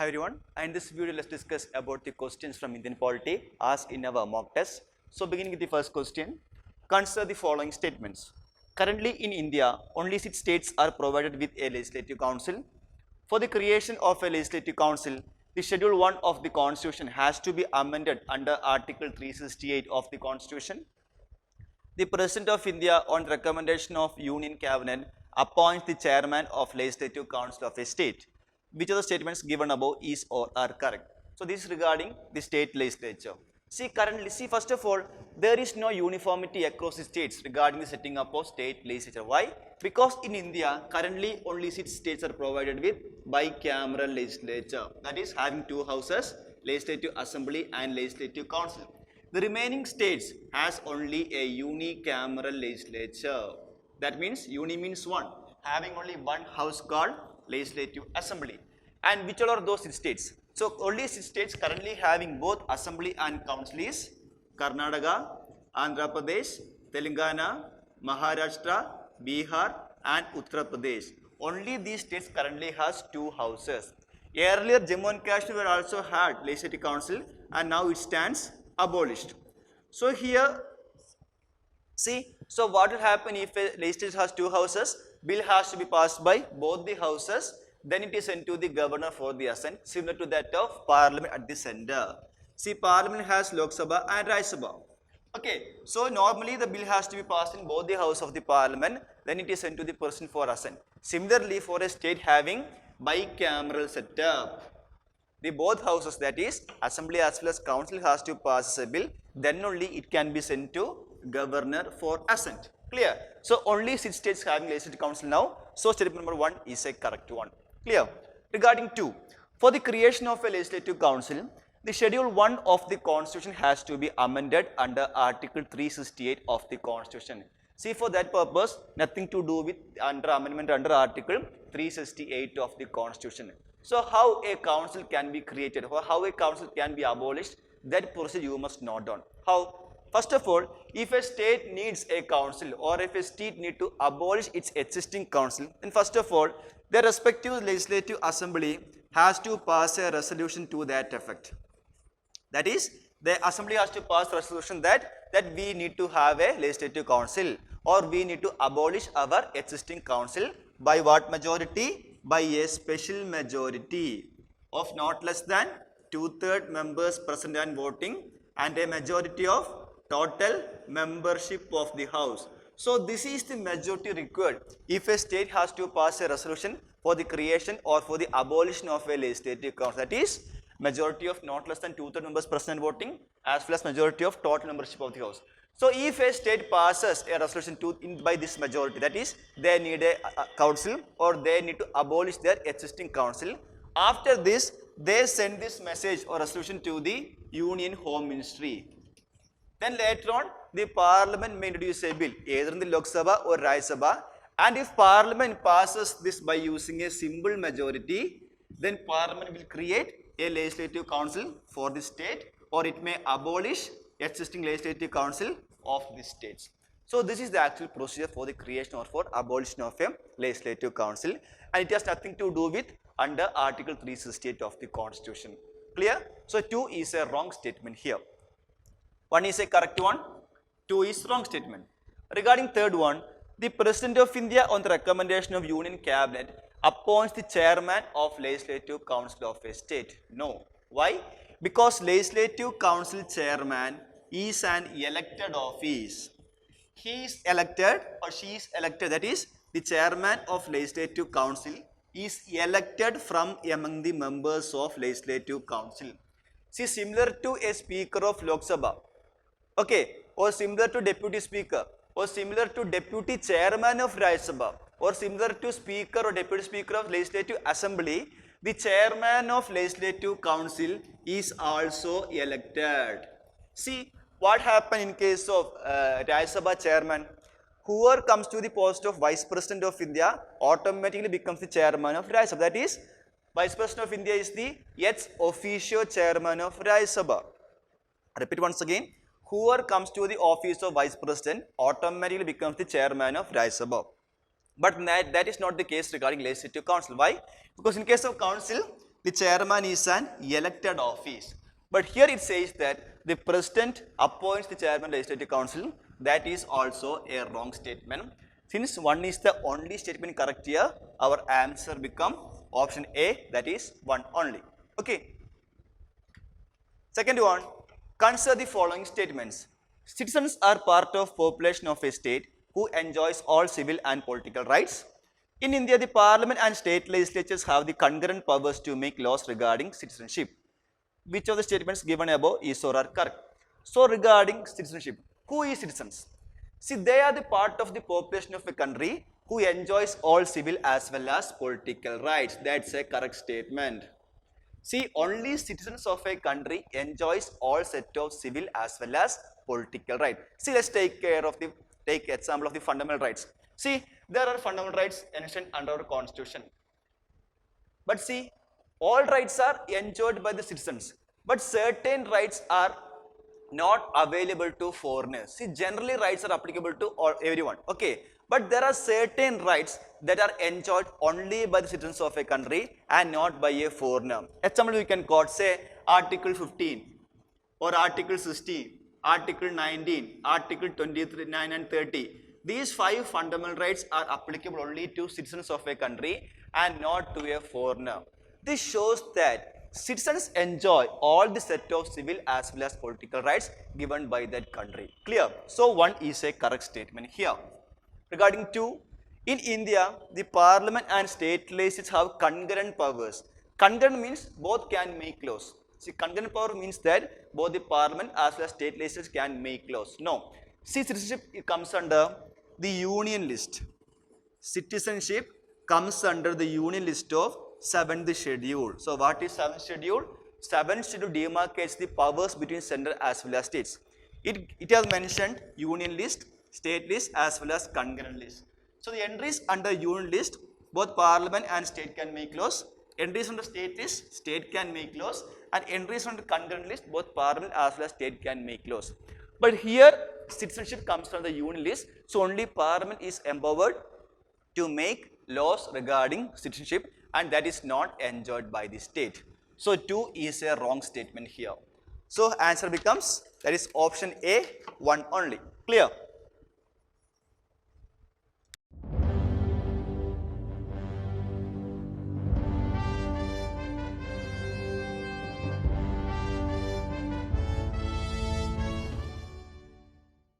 everyone, and in this video let's discuss about the questions from Indian polity asked in our mock test. So beginning with the first question, consider the following statements. Currently in India, only 6 states are provided with a legislative council. For the creation of a legislative council, the schedule 1 of the constitution has to be amended under article 368 of the constitution. The President of India, on recommendation of Union Cabinet, appoints the chairman of legislative council of a state. Which of the statements given above is or are correct? So this is regarding the state legislature. See first of all, there is no uniformity across the states regarding the setting up of state legislature. Why? Because in India, currently only 6 states are provided with bicameral legislature. That is having 2 houses, legislative assembly and legislative council. The remaining states has only a unicameral legislature. That means uni means 1, having only 1 house called legislative assembly. And which all are those 6 states? So only 6 states currently having both assembly and council is Karnataka, Andhra Pradesh, Telangana, Maharashtra, Bihar and Uttar Pradesh. Only these states currently has 2 houses. Earlier Jammu and Kashmir also had legislative council and now it stands abolished. So here, see, so what will happen if a legislature has 2 houses? Bill has to be passed by both the houses, then it is sent to the governor for the assent, similar to that of parliament at the center. See, parliament has Lok Sabha and Rajya Sabha. Okay, so normally the bill has to be passed in both the house of the parliament, then it is sent to the president for assent. Similarly, for a state having bicameral setup, the both houses, that is assembly as well as council, has to pass a bill, then only it can be sent to governor for assent. Clear? So only 6 states having legislative council now. So statement number 1 is a correct one. Clear? Regarding 2, for the creation of a legislative council, the schedule 1 of the constitution has to be amended under article 368 of the constitution. See, for that purpose, nothing to do with amendment under article 368 of the constitution. So how a council can be created or how a council can be abolished, that procedure you must note down. How? First of all, if a state needs a council or if a state need to abolish its existing council, then first of all, the respective legislative assembly has to pass a resolution to that effect. That is, the assembly has to pass a resolution that we need to have a legislative council or we need to abolish our existing council by what majority? By a special majority of not less than 2/3 members present and voting and a majority of total membership of the house. So this is the majority required if a state has to pass a resolution for the creation or for the abolition of a legislative council. That is majority of not less than 2/3 members present and voting as well as majority of total membership of the house. So if a state passes a resolution by this majority, that is they need a council or they need to abolish their existing council. After this, they send this message or resolution to the Union Home Ministry. Then later on, the parliament may introduce a bill either in the Lok Sabha or Rajya Sabha, and if parliament passes this by using a simple majority, then parliament will create a legislative council for the state or it may abolish existing legislative council of the states. So this is the actual procedure for the creation or for abolition of a legislative council, and it has nothing to do with under article 368 of the constitution. Clear? So 2 is a wrong statement here. 1 is a correct one, 2 is wrong statement. Regarding third one, the President of India, on the recommendation of Union Cabinet, appoints the chairman of Legislative Council of a state. No. Why? Because Legislative Council chairman is an elected office. He is elected or she is elected, that is the chairman of Legislative Council is elected from among the members of Legislative Council. See, similar to a speaker of Lok Sabha, okay, or similar to deputy speaker, or similar to deputy chairman of Rajya Sabha, or similar to speaker or deputy speaker of legislative assembly, the chairman of legislative council is also elected. See what happened in case of Rajya Sabha chairman. Whoever comes to the post of vice president of India automatically becomes the chairman of Rajya Sabha. That is, vice president of India is the ex officio chairman of Rajya Sabha. Repeat once again. Whoever comes to the office of vice president automatically becomes the chairman of Rajya Sabha. But that is not the case regarding legislative council. Why? Because in case of council, The chairman is an elected office. But here it says that the president appoints the chairman of the legislative council. That is also a wrong statement. Since one is the only statement correct here, our answer become option A, that is one only. Okay. Second one, consider the following statements. Citizens are part of population of a state who enjoys all civil and political rights. In India, the parliament and state legislatures have the concurrent powers to make laws regarding citizenship. Which of the statements given above is or are correct? So regarding citizenship, who is citizens? See, they are the part of the population of a country who enjoys all civil as well as political rights. That's a correct statement. See, only citizens of a country enjoys all set of civil as well as political rights. See, let's take example of the fundamental rights. See, there are fundamental rights enshrined under our constitution. But see, all rights are enjoyed by the citizens, but certain rights are not available to foreigners. See, generally rights are applicable to everyone, okay? But there are certain rights that are enjoyed only by the citizens of a country and not by a foreigner. Example, we can quote, say, Article 15 or Article 16, Article 19, Article 29 and 30. These 5 fundamental rights are applicable only to citizens of a country and not to a foreigner. This shows that citizens enjoy all the set of civil as well as political rights given by that country. Clear? So 1 is a correct statement here. Regarding 2, in India, the parliament and state legislatures have concurrent powers. Concurrent means both can make laws. See, concurrent power means that both the parliament as well as state legislatures can make laws. No. See, citizenship comes under the union list. Citizenship comes under the union list of 7th schedule. So what is 7th schedule? 7th schedule demarcates the powers between center as well as states. It has mentioned union list, state list as well as concurrent list. So the entries under union list, both parliament and state can make laws. Entries under state list, state can make laws, and entries under concurrent list, both parliament as well as state can make laws. But here citizenship comes from the union list, so only parliament is empowered to make laws regarding citizenship, and that is not enjoyed by the state. So 2 is a wrong statement here. So answer becomes, that is option A, 1 only. Clear?